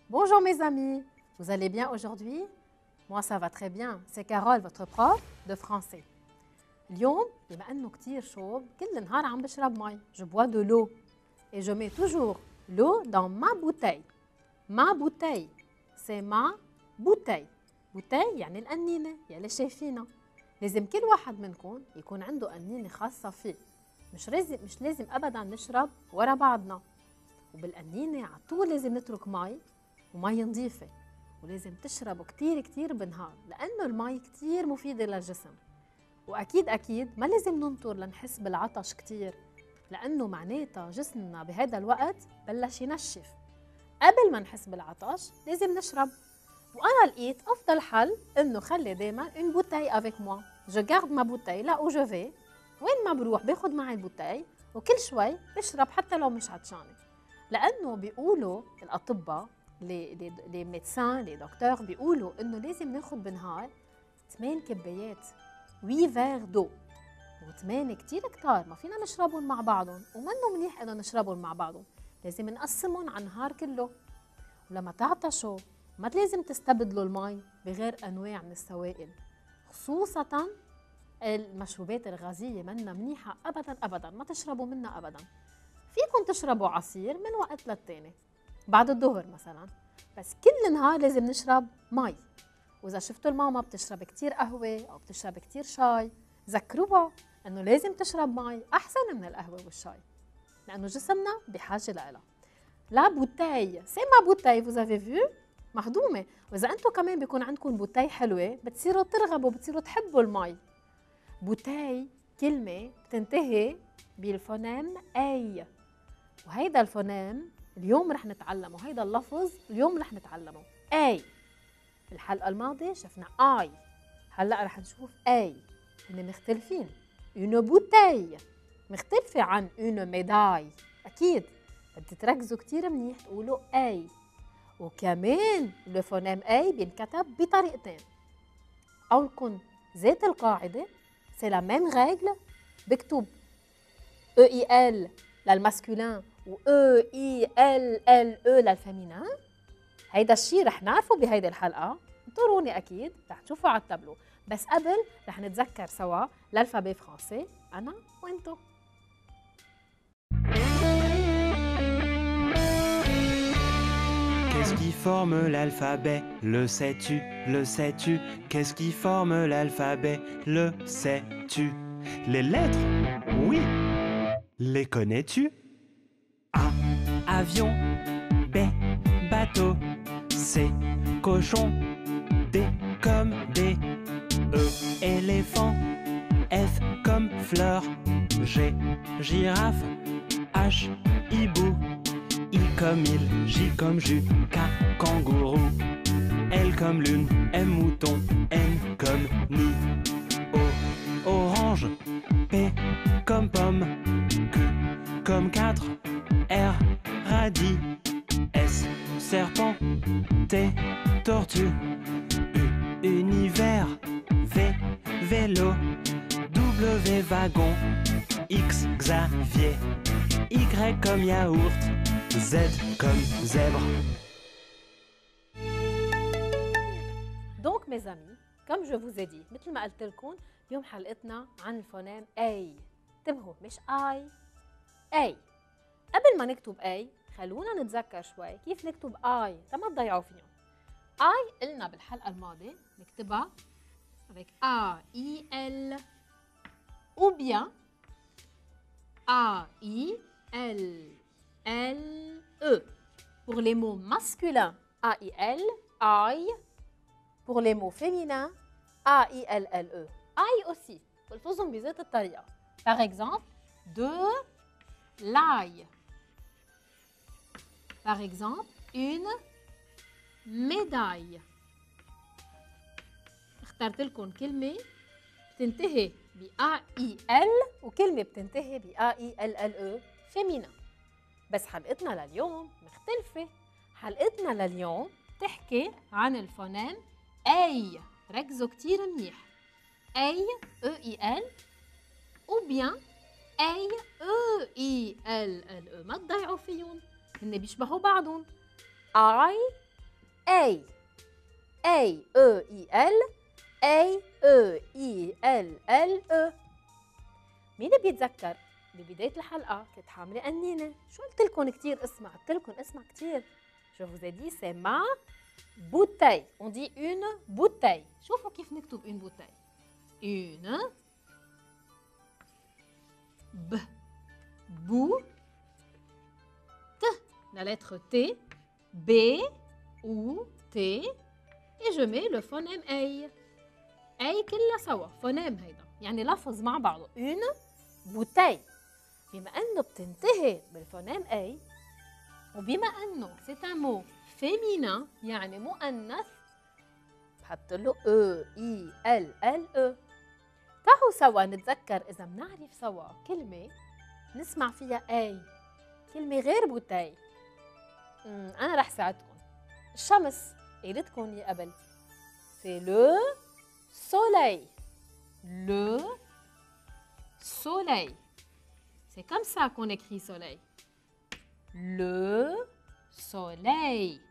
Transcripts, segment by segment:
Bonjour mes amis, vous allez bien aujourd'hui? Moi ça va très bien, c'est Carole votre prof de français. اليوم بما انه كتير شوب كل النهار عم بشرب مي، je bois de l'eau et je mets toujours l'eau dans ma bouteille. Ma bouteille, c'est ma bouteille. bouteille يعني القنينة يلي شايفينها. لازم كل واحد منكم يكون عنده قنينة خاصة فيه. مش لازم ابدا نشرب ورا بعضنا. وبالقنينة على طول لازم نترك مي ومي نظيفة، ولازم تشربوا كتير كتير بالنهار لأنه المي كتير مفيدة للجسم. وأكيد ما لازم ننطر لنحس بالعطش كتير، لأنه معناتها جسمنا بهذا الوقت بلش ينشف. قبل ما نحس بالعطش لازم نشرب. وأنا لقيت أفضل حل إنه خلي دايما une bouteille avec moi. Je garde ma bouteille là où je vais. وين ما بروح باخد معي البوتاي وكل شوي بشرب حتى لو مش عطشانة. لأنه بيقولوا الأطباء لي ميدسان لي دكتور بيقولوا إنه لازم ناخد بالنهار 8 كبايات 8 فيغ دو، و8 كتير كتار ما فينا نشربهم مع بعضهم، ومنه منيح إنه نشربهم مع بعضهم، لازم نقسمهم على النهار كله. ولما تعطشوا ما لازم تستبدلوا المي بغير أنواع من السوائل، خصوصاً المشروبات الغازية منا منيحة أبداً ما تشربوا منها أبداً. فيكم تشربوا عصير من وقت للتاني بعد الظهر مثلا، بس كل نهار لازم نشرب مي. واذا شفتوا الماما بتشرب كتير قهوه او بتشرب كتير شاي، ذكروها انه لازم تشرب مي احسن من القهوه والشاي، لانه جسمنا بحاجه لها. لا بوتاي سي ما بوتاي vous avez vu مهضومه. واذا انتم كمان بيكون عندكم بوتاي حلوه بتصيروا ترغبوا بتصيروا تحبوا المي. بوتاي كلمه بتنتهي بالفونيم اي، وهيدا الفونيم اليوم رح نتعلمه، هيدا اللفظ اليوم رح نتعلمه. اي الحلقة الماضية شفنا اي، هلا رح نشوف اي. هن مختلفين. اون بوتاي مختلفة عن اون ميداي، اكيد بدي تركزوا كتير منيح تقولوا اي. وكمان الفونيم اي بينكتب بطريقتين. قولكن ذات القاعدة سي لا ميم ريغل، بكتب او اي ال للماسكولين و او اي ال ال او للفيمينين. هيدا الشيء رح نعرفه بهيدي الحلقة، انطروني أكيد رح تشوفوا على التابلو، بس قبل رح نتذكر سوا l'alphabet français أنا وإنتو. Qu'est-ce qui forme l'alphabet? Le sais-tu? Le sais-tu? Qu'est-ce qui forme l'alphabet? Le sais-tu? Les lettres? Oui. Les connais-tu? A, avion. B, bateau. C, cochon. D comme D. E, éléphant. F comme fleur. G, girafe. H, hibou. I comme il, J comme jus, K kangourou, L comme lune, M mouton, N comme nid, O orange, P comme pomme, Q comme 4, R radis, S serpent, T tortue, U univers, V vélo, W wagon, X Xavier, Y comme yaourt, Z comme zèbre. Donc mes amis, comme je vous ai dit مثل ما قلت لكم اليوم حلقتنا عن الفونيم اي. انتبهوا مش اي، اي. قبل ما نكتب اي خلونا نتذكر شوي كيف نكتب اي تما تضيعوا فيهم. اي قلنا بالحلقة الماضية نكتبها avec A I L ou bien A I L L E. Pour les mots masculins, A I L I. Pour les mots féminins, A I L L E. I aussi. بلفظهم بذات الطريقة. Par exemple, de l'ail. Par exemple, une médaille. اخترت لكم كلمة بتنتهي ب A I L وكلمة بتنتهي ب A I L L E féminin. بس حلقتنا لليوم مختلفة. حلقتنا لليوم تحكي عن الفونيم أي. ركزوا كتير منيح. أي أو إي إل أو بيان أي أو إي إل إل أو. ما تضيعوا فيهم، هن بيشبهوا بعضهم. I أي أي أو إي إل أي أو إي إل إل أو. مين بيتذكر ببداية الحلقة كنت حاملة قنينة؟ شو قلت لكم كتير اسمع؟ قلت لكم اسمع كتير. Je vous ai dit c'est ma bouteille. On dit une bouteille. شوفوا كيف نكتب une bouteille. Une B bou T, la lettre T, B ou T, et je mets le phonème أي. أي كلها سوا phonème هيدا يعني لفظ مع بعضه une bouteille. بما أنه بتنتهي بالفونيم أي وبما أنه c'est un mot féminin يعني مؤنث بحط له E I L L E. تعالوا سوا نتذكر إذا بنعرف سوا كلمة نسمع فيها أي كلمة غير بوتاي. أنا رح ساعدكم. الشمس قيلتكم لي قبل c'est le soleil. Le soleil. C'est comme ça qu'on écrit soleil. Le soleil.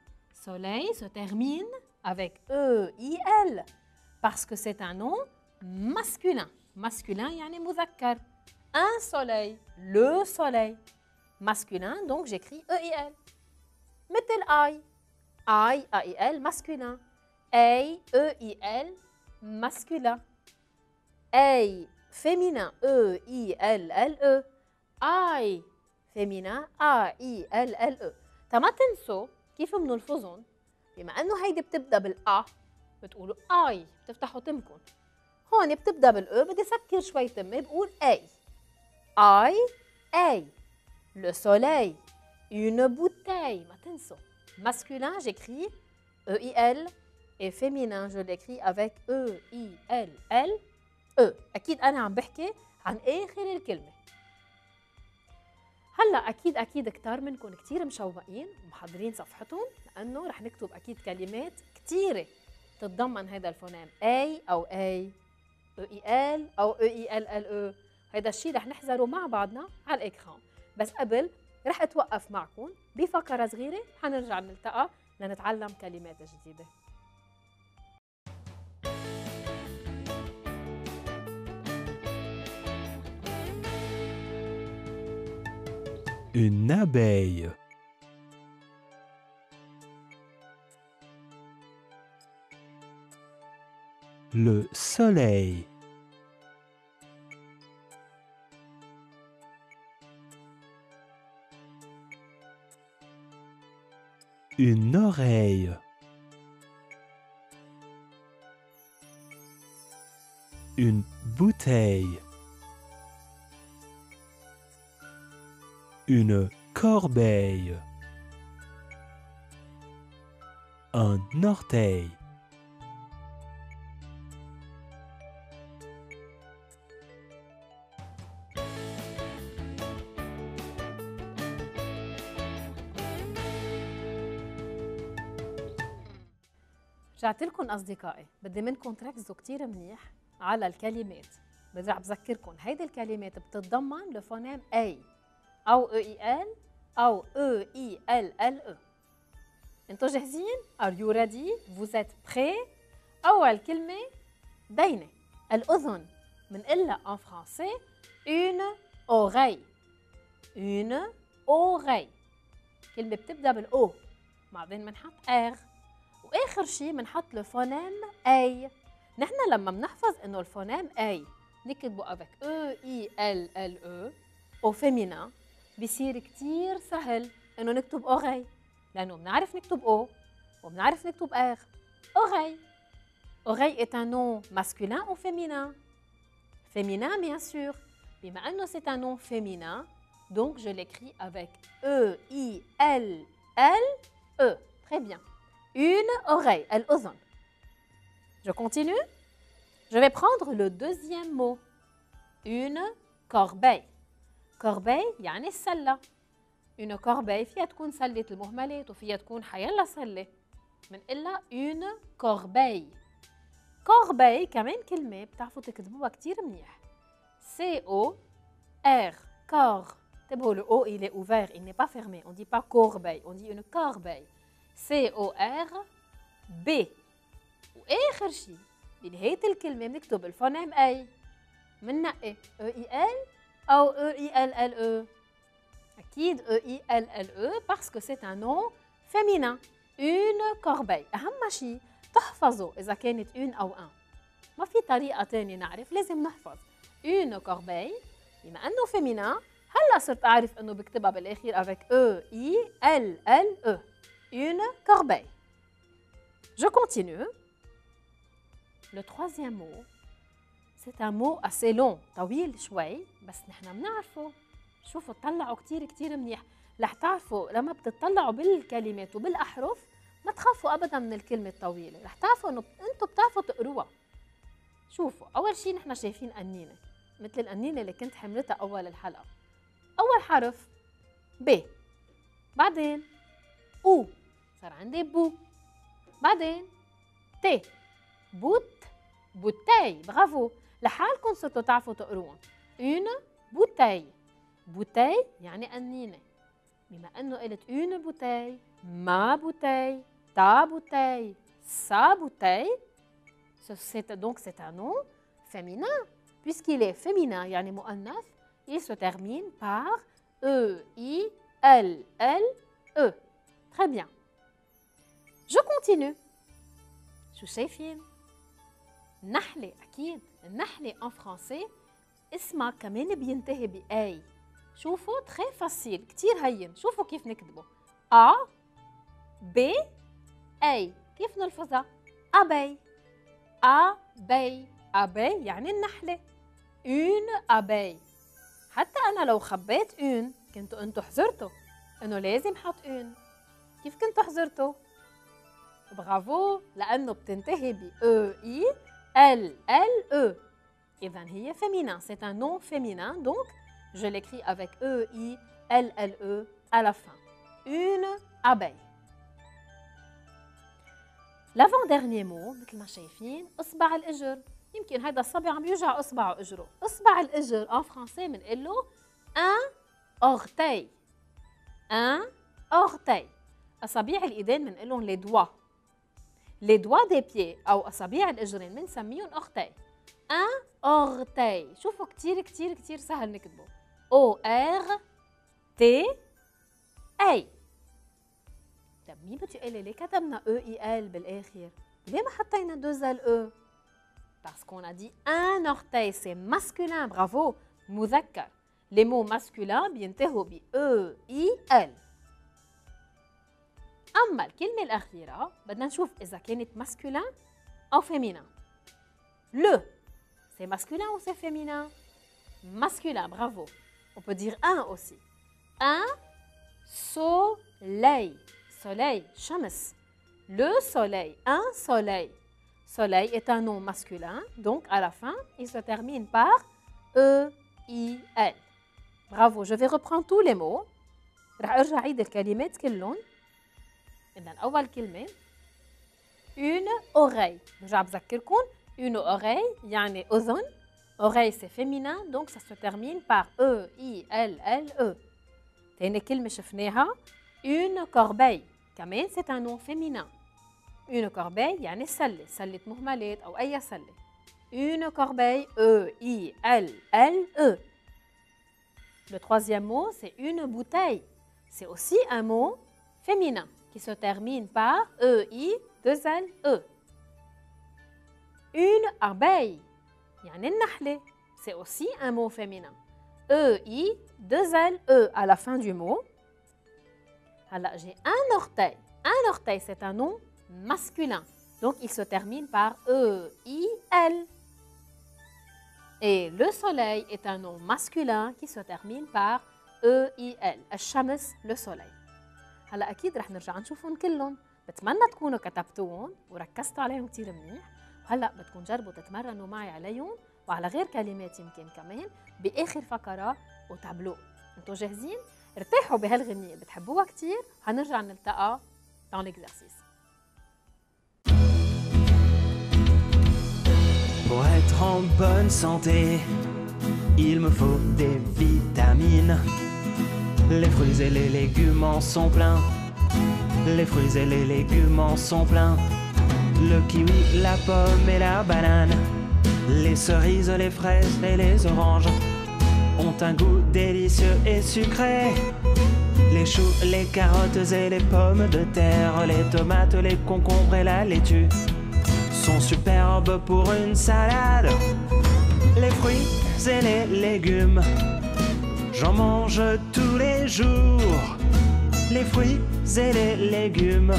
Soleil se termine avec E-I-L parce que c'est un nom masculin. Masculin يعني مذكر. Un soleil. Le soleil. Masculin, donc j'écris E-I-L. مثل I. I, A-I-L, masculin. A, E-I-L, masculin. A, féminin, E-I-L-L-E. I, féminin, A-I-L-L-E. ما تنسوا كيف بنلفظهم. بما انه هيدي بتبدا بالأ بتقولوا I بتفتحوا تمكن. هون بتبدا بالأ بدي سكر شوي تمي بقول A. I, A. Le soleil. Une bouteille. ما تنسوا. Masculin, j'écris E-I-L. Et féminin, je l'écris avec E-I-L-L-E. أكيد أنا عم بحكي عن آخر الكلمة. هلا أكيد كتار منكم كتير مشوقين ومحضرين صفحتهم لأنه رح نكتب أكيد كلمات كتيرة تتضمن هذا الفونيم A أو A E-I-L أو E-I-L-L-E. هذا الشيء رح نحذره مع بعضنا على الإكران. بس قبل رح أتوقف معكم بفقرة صغيرة حنرجع نلتقى لنتعلم كلمات جديدة. Une abeille. Le soleil. Une oreille. Une bouteille. Une corbeille. Un orteil. رجعت لكم أصدقائي. بدي منكم تركزوا كتير منيح على الكلمات. بدي رح بذكركم هيدي الكلمات بتتضمن الفونيم A أو E-I-L أو E-I-L-L-E. انتوا جاهزين؟ Are you ready? Vous êtes prêts؟ أول كلمة بينة الأذن. منقلها en français une oreille. Une oreille. كلمة بتبدأ بالأو بعدين بنحط R وآخر شيء بنحط الفونيم A. نحن لما بنحفظ إنه الفونيم A نكتبه avec E-I-L-L-E au féminin بيصير كتير سهل إنه نكتب oreille لأنه بنعرف نكتب O وبنعرف نكتب R. Oreille. Oreille est un nom masculin ou féminin? Féminin, bien sûr. بما أنه c'est un nom féminin, donc je l'écris avec E-I-L-L-E. Très bien. Une oreille, الأذن. Je continue. Je vais prendre le deuxième mot. Une corbeille. Corbeille يعني السلة. Une corbeille فيها تكون سلة المهملات وفيها تكون حيلا سلة. منقلها une corbeille. Corbeille كمان كلمة بتعرفوا تكتبوها كتير منيح. C-O-R. Cor. انتبهوا le O il est ouvert, il n'est pas fermé. On ne dit pas corbeille, on dit une corbeille. C-O-R ب. وآخر شيء بنهاية الكلمة بنكتب الفونيم أي. مننقي EIL أو EILLE. أكيد EILLE parce que c'est un nom féminin. Une corbeille. أهم شيء تحفظوا إذا كانت une أو un. ما في طريقة تانية نعرف، لازم نحفظ. Une corbeille بما أنه féminin هلا صرت أعرف أنه بكتبها بالآخر avec EILLE. Une corbeille. Je continue. Le troisième mot, c'est un mot assez long, طويل شوي، بس نحن بنعرفه. شوفوا اطلعوا كتير منيح، رح تعرفوا لما بتطلعوا بالكلمات وبالأحرف ما تخافوا أبداً من الكلمة الطويلة، رح تعرفوا إنه أنتوا بتعرفوا تقروها. شوفوا، أول شيء نحن شايفين قنينة، مثل القنينة اللي كنت حملتها أول الحلقة. أول حرف ب، بعدين أو، صار عندي بو، بعدين ت، بوت، بوتاي. برافو، لحالكم صرتوا تعرفوا تقروهم. une bouteille. bouteille يعني قنينة. بما أنه قلت une bouteille، ma bouteille، ta bouteille، sa bouteille. Donc c'est un nom féminin. Puisqu'il est féminin يعني مؤنث، il se termine par E-I-L-L-E. Très bien. Je continue. شو شايفين؟ نحلة. أكيد النحلة en français اسمها كمان بينتهي بأي. شوفوا très facile، كتير هين. شوفوا كيف نكتبه. A B أي. كيف نلفظها؟ أبي. أبي. أبي يعني النحلة. une abeille. حتى أنا لو خبيت une كنتوا أنتوا حذرتوا إنه لازم حط une. كيف كنتوا حذرتوا؟ برافو، لأنه بتنتهي ب E-I-L-L-E. إذن هي féminin. C'est un nom féminin, donc je l'écris avec E-I-L-L-E à la fin. Une abeille. L'avant-dernier mot مثل ما شايفين إصبع الإجر. يمكن هذا الصبي عم يوجع إصبعه إجره. إصبع الإجر en français بنقول له un orteil. Un orteil. أصابع الإيدين بنقول لهم les doigts. Les doigts des pieds أو أصابع الإجرين بنسميهم orteil. Un orteil. شوفوا كتير سهل نكتبه. O-R-T-A. طب مين بده يقول لي ليه كتبنا E-I-L بالآخر؟ ليه ما حطينا deux L-E؟ Parce qu'on a dit un orteil, c'est masculin. Bravo. مذكر. Les mots masculins بينتهوا ب E-I-L. أما الكلمة الأخيرة بدنا نشوف إذا كانت masculin أو féminin. Le, c'est masculin ou c'est féminin? Masculin, bravo. On peut dire un aussi. Un soleil. Soleil, shams. Le soleil, un soleil. Soleil est un nom masculin, donc à la fin, il se termine par E-I-L. Bravo, je vais reprendre tous les mots. رح أرجع أعيد الكلمات كلهم. إذن أول كلمة une oreille. برجع بذكركم une oreille يعني أذن. Oreille c'est féminin, donc ça se termine par E-I-L-L-E. تاني كلمة شفناها une corbeille. كمان c'est un nom féminin. Une corbeille يعني سلة، سلة مهملات أو أي سلة. Une corbeille, E-I-L-L-E. Le troisième mot, c'est une bouteille. C'est aussi un mot féminin qui se termine par E-I-2-L-E. Une abeille, يعني النحلة. C'est aussi un mot féminin. E-I-2-L-E à la fin du mot. Alors, j'ai un orteil. Un orteil, c'est un nom masculin. Donc, il se termine par E-I-L. Et le soleil est un nom masculin qui se termine par E-I-L. الشمس, le soleil. هلا أكيد رح نرجع نشوفهم كلهم. بتمنى تكونوا كتبتوهم وركزتوا عليهم كتير منيح. وهلا بدكم جربوا تتمرنوا معي عليهم وعلى غير كلمات يمكن كمان بآخر فقرة وتابلو. انتوا جاهزين؟ ارتاحوا بهالغنية، بتحبوها كتير. هنرجع نلتقى dans l'exercice. Pour être en bonne santé, il me faut des vitamines. Les fruits et les légumes en sont pleins. Les fruits et les légumes en sont pleins. Le kiwi, la pomme et la banane, les cerises, les fraises et les oranges ont un goût délicieux et sucré. Les choux, les carottes et les pommes de terre, les tomates, les concombres et la laitue sont superbes pour une salade. Les fruits et les légumes, j'en mange tous les jours. Les fruits et les légumes,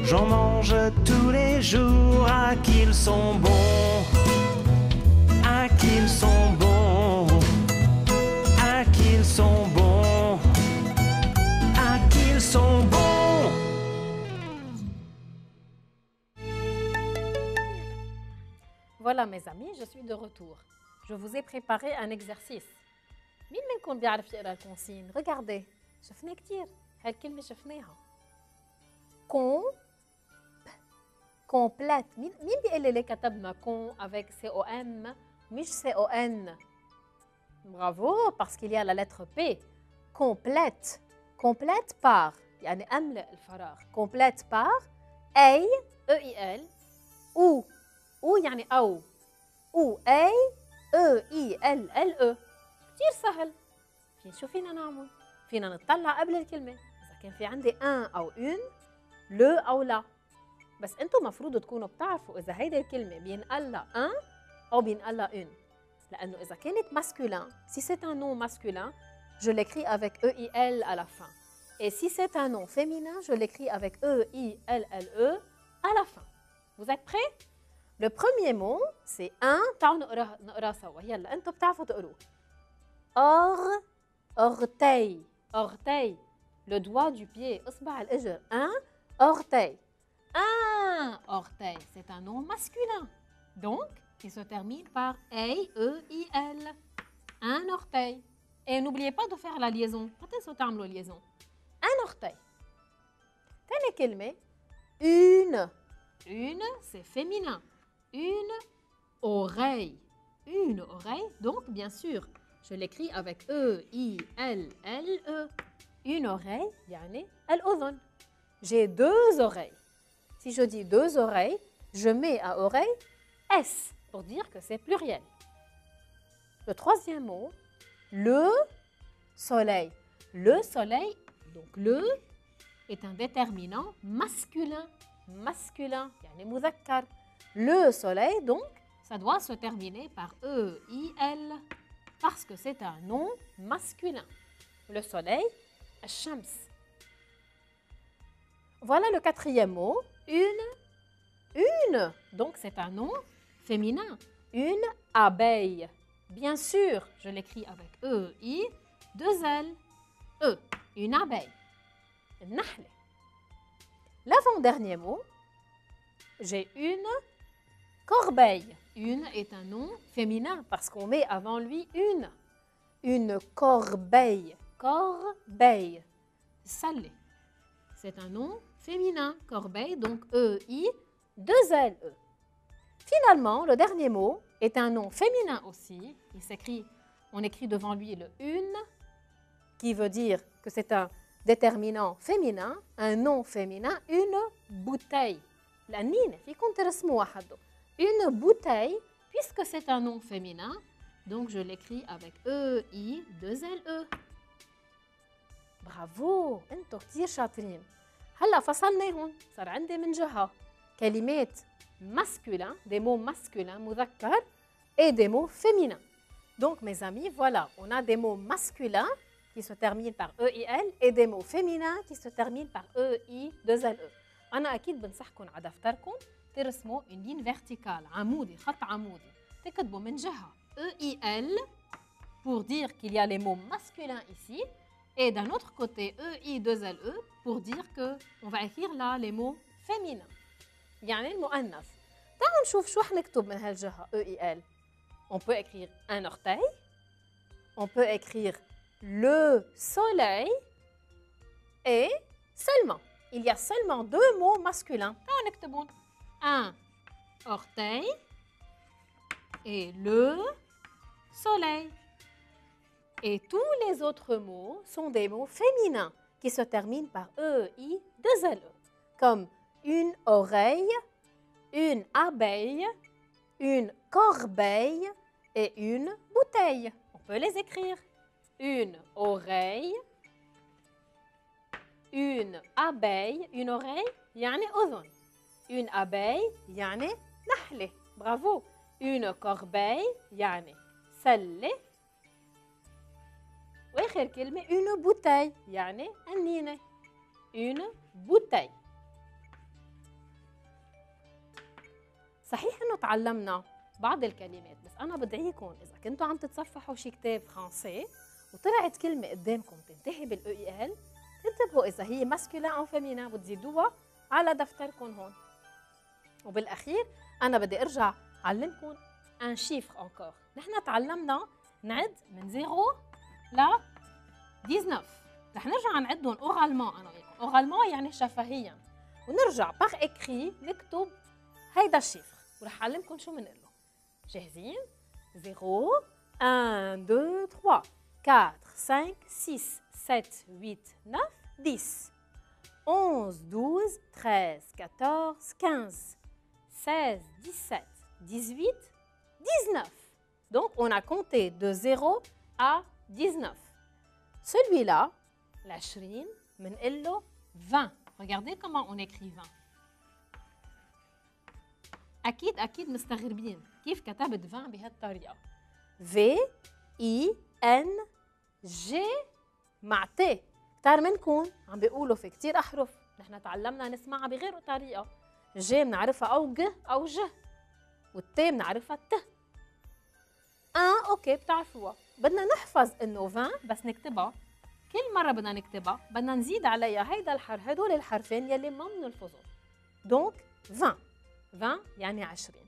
j'en mange tous les jours. Ah qu'ils sont bons, ah qu'ils sont bons, ah qu'ils sont bons, ah qu'ils sont bons. Voilà mes amis, je suis de retour. Je vous ai préparé un exercice. مين منكم بيعرف يقرا الكونسين؟ Regardez, شفنا كتير. هالكلمة شفناها. complète. مين بيقول لي ليه كتبنا con avec C-O-M مش C-O-N؟ Bravo, parce qu'il y a la lettre P. Complète. Complète par يعني أملأ الفراغ. Complète par A, E-I-L ou يعني أو A, E-I-L-L-E. كتير سهل. شو فينا نعمل؟ فينا نطلع قبل الكلمة إذا كان في عندي un أو une le أو لا. بس أنتم مفروض تكونوا بتعرفوا إذا هيدي الكلمة بينقال لها un أو بينقال لها une. لأنه إذا كانت masculin, si c'est un nom masculin, je l'écris avec E-I-L à la fin. Et si c'est un nom féminin, je l'écris avec E-I-L-L-E à la fin. Vous êtes prêts? Le premier mot, c'est un. تعالوا نقراه سوا. يلا أنتم بتعرفوا تقروه. orteil. Orteil. Le doigt du pied. إصبع الإجر. Un orteil. Un orteil. C'est un nom masculin. Donc, qui se termine par A-E-I-L. Un orteil. Et n'oubliez pas de faire la liaison. تنسوا تعملوا liaison. Un orteil. تاني كلمة une. Une, c'est féminin. Une oreille. Une oreille. Donc, bien sûr, je l'écris avec E-I-L-L-E. Une oreille, يعني الأذن. J'ai deux oreilles. Si je dis deux oreilles, je mets à oreille S pour dire que c'est pluriel. Le troisième mot, le soleil. Le soleil, donc le, est un déterminant masculin. Masculin, يعني مذكر. Le soleil, donc, ça doit se terminer par E-I-L parce que c'est un nom masculin. Le soleil, الشمس. Voilà le quatrième mot, une. Une, donc c'est un nom féminin. Une abeille. Bien sûr, je l'écris avec E-I, deux L, E. Une abeille. النحلة. L'avant-dernier mot, j'ai une corbeille. Une est un nom féminin parce qu'on met avant lui une. Une corbeille. Corbeille. Salé. C'est un nom féminin. Corbeille, donc E-I, deux L-E. Finalement, le dernier mot est un nom féminin aussi. Il s'écrit, on écrit devant lui le une, qui veut dire que c'est un déterminant féminin, un nom féminin, une bouteille. La nine, une bouteille, puisque c'est un nom féminin, donc je l'écris avec E-I, deux L-E. برافو، انتوا كتير شاطرين. هلا فصلنا هون، صار عندي من جهة كلمات masculins, des mots masculins, مذكر, et des mots féminins. Donc mes amis, voilà, on a des mots masculins qui se terminent par E-I-L et des mots féminins qui se terminent par E-I, deux L-E. أنا أكيد بنصحكم على دفتركم ترسموا une ligne verticale, عمودي، خط عمودي. تكتبوا من جهة E-I-L pour dire qu'il y a les mots masculins ici. Et d'un autre côté, E-I-2-L-E pour dire qu'on va écrire là les mots féminins. يعني المؤنث. تعالوا نشوف شو حنكتب من هالجهة E-I-L. On peut écrire un orteil. On peut écrire le soleil. Et seulement. Il y a seulement deux mots masculins. تعالوا نكتبون. Un orteil et le soleil. Et tous les autres mots sont des mots féminins qui se terminent par E-I-2-L-E, comme une oreille, une abeille, une corbeille et une bouteille. On peut les écrire. Une oreille, une abeille, une oreille, يعني أذن. Une abeille, يعني نحلة. Bravo. Une corbeille, يعني سلة. وآخر كلمة une bouteille, يعني قنينة. Une bouteille. صحيح إنه تعلمنا بعض الكلمات، بس أنا بدعيكم إذا كنتوا عم تتصفحوا شي كتاب فرنسي وطلعت كلمة قدامكم تنتهي بالأو إل، انتبهوا إذا هي ماسكولين أو فيمينين وتزيدوها على دفتركم هون. وبالأخير أنا بدي أرجع أعلمكم ان شيفر أنكور. نحن تعلمنا نعد من 0 ل 19. رح نرجع نعدهم أورالمون أنا وياكم. أورالمون يعني شفهيا، ونرجع باغ إكري نكتب هيدا الشيفر ورح أعلمكم شو بنقول له. جاهزين؟ 0 1 2 3 4 5 6 7 8 9 10 11 12 13 14 15 16 17 18 19. Donc on a compté de 0 à 19. Celui-là, العشرين بنقول له 20. Regardez comment on écrit 20. أكيد مستغربين كيف كتبت 20 بهالطريقة. V I N G مع T. كتار منكم عم بيقولوا في كتير أحرف نحن تعلمنا نسمعها بغير طريقة. G بنعرفها أو ج أو ج، والT بنعرفها ت. أوكي بتعرفوها. بدنا نحفظ إنه 20 بس نكتبها. كل مرة بدنا نكتبها بدنا نزيد عليها هيدا الحرف، هدول الحرفين يلي ما بنلفظهم. دونك 20 يعني 20.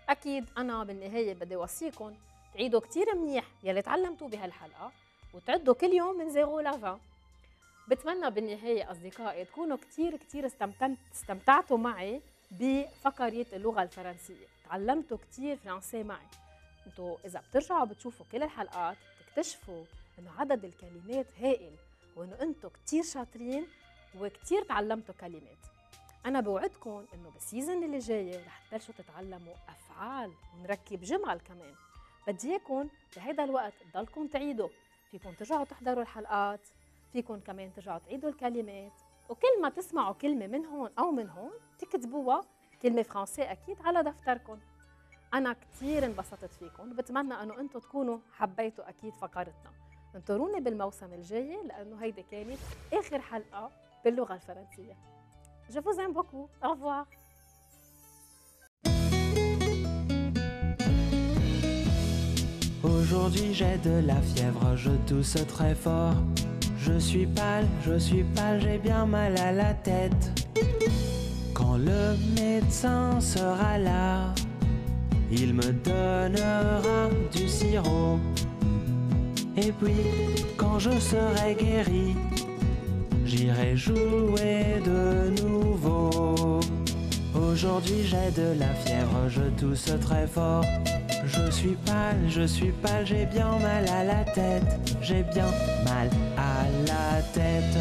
أكيد أنا بالنهاية بدي وصيكم تعيدوا كتير منيح يلي تعلمتوه بهالحلقة وتعدوا كل يوم من 0 ل 20. بتمنى بالنهاية أصدقائي تكونوا كتير استمتعتوا معي بفقرية اللغة الفرنسية. تعلمتوا كتير فرنسي معي. انتوا إذا بترجعوا بتشوفوا كل الحلقات بتكتشفوا إنه عدد الكلمات هائل، وإنه أنتوا كتير شاطرين وكتير تعلمتوا كلمات. أنا بوعدكم إنه بالسيزن اللي جاي رح تبلشوا تتعلموا أفعال ونركب جمل كمان. بدي إياكم بهيدا الوقت تضلكم تعيدوا، فيكم ترجعوا تحضروا الحلقات، فيكم كمان ترجعوا تعيدوا الكلمات، وكل ما تسمعوا كلمة من هون أو من هون تكتبوها كلمة فرنسي أكيد على دفتركم. أنا كتير انبسطت فيكم وبتمنى إنه أنتم تكونوا حبيتوا أكيد فقرتنا. انطروني بالموسم الجاي لأنه هيدي كانت آخر حلقة باللغة الفرنسية. Je vous aime beaucoup. Au revoir. Aujourd'hui j'ai de la fièvre, je tousse très fort. Je suis pâle, j'ai bien mal à la tête. Quand le médecin sera là, il me donnera du sirop. Et puis, quand je serai guéri, j'irai jouer de nouveau. Aujourd'hui j'ai de la fièvre, je tousse très fort. Je suis pâle, j'ai bien mal à la tête. J'ai bien mal à la tête.